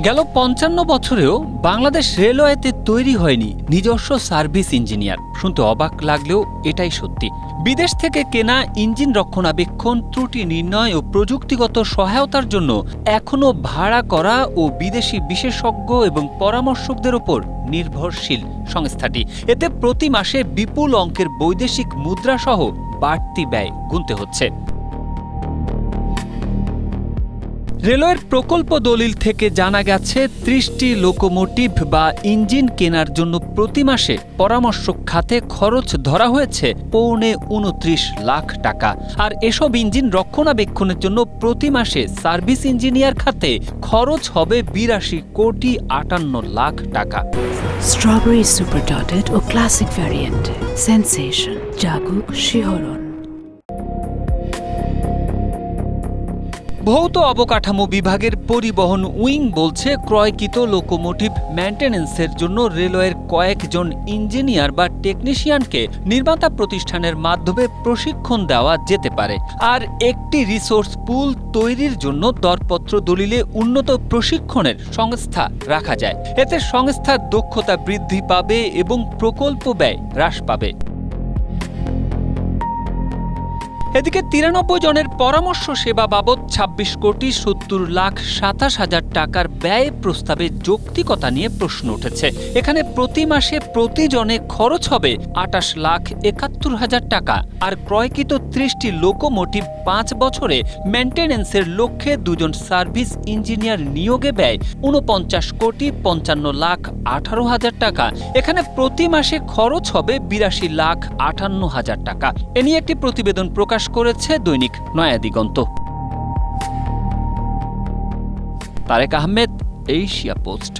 গেল ৫৫ বছরেও বাংলাদেশ রেলওয়েতে তৈরি হয়নি নিজস্ব সার্ভিস ইঞ্জিনিয়ার। শুনতে অবাক লাগলেও এটাই সত্যি। বিদেশ থেকে কেনা ইঞ্জিন রক্ষণাবেক্ষণ, ত্রুটি নির্ণয় ও প্রযুক্তিগত সহায়তার জন্য এখনও ভাড়া করা ও বিদেশি বিশেষজ্ঞ এবং পরামর্শকদের ওপর নির্ভরশীল সংস্থাটি। এতে প্রতি মাসে বিপুল অঙ্কের বৈদেশিক মুদ্রাসহ বাড়তি ব্যয় গুনতে হচ্ছে। রেলওয়ের প্রকল্প দলিল থেকে জানা গেছে ৩০টি লোকোমোটিভ বা ইঞ্জিন কেনার জন্য প্রতি মাসে পরামর্শক খাতে খরচ ধরা হয়েছে পৌনে ২৯ লাখ টাকা। আর এসব ইঞ্জিন রক্ষণাবেক্ষণের জন্য প্রতি মাসে সার্ভিস ইঞ্জিনিয়ার খাতে খরচ হবে ৮২,৫৮ টাকা। স্ট্রবেরি সুপার ডটেড ও ক্লাসিক ভ্যারিয়েন্টে সেন্সেশন জাগুক শিহরণ। ভৌত অবকাঠামো বিভাগের পরিবহন উইং বলছে, ক্রয়কৃত লোকোমোটিভ মেইনটেন্যান্সের জন্য রেলওয়ের কয়েকজন ইঞ্জিনিয়ার বা টেকনিশিয়ানকে নির্মাতা প্রতিষ্ঠানের মাধ্যমে প্রশিক্ষণ দেওয়া যেতে পারে। আর একটি রিসোর্স পুল তৈরির জন্য দরপত্র দলিলে উন্নত প্রশিক্ষণের সংস্থা রাখা যায়। এতে সংস্থার দক্ষতা বৃদ্ধি পাবে এবং প্রকল্প ব্যয় হ্রাস পাবে। এদিকে ৯৩ জনের পরামর্শ সেবা বাবদ ২৬,৭০,২৭,০০০ টাকার ব্যয় প্রস্তাবে যৌক্তিকতা নিয়ে প্রশ্ন উঠেছে। এখানে প্রতি মাসে প্রতিজনে খরচ হবে ২৮,৭১,০০০ টাকা। আর ক্রয়কৃত ৩০টি লোকোমোটিভ ৫ বছরে মেইনটেন্যান্সের লক্ষ্যে ২ জন সার্ভিস ইঞ্জিনিয়ার নিয়োগে ব্যয় ৪৯,৫৫,১৮,০০০ টাকা। এখানে প্রতি মাসে খরচ হবে ৮২,৫৮,০০০ টাকা। এ নিয়ে একটি প্রতিবেদন প্রকাশ করেছে দৈনিক নয়া দিগন্ত। Tarek Ahmed, Asia post.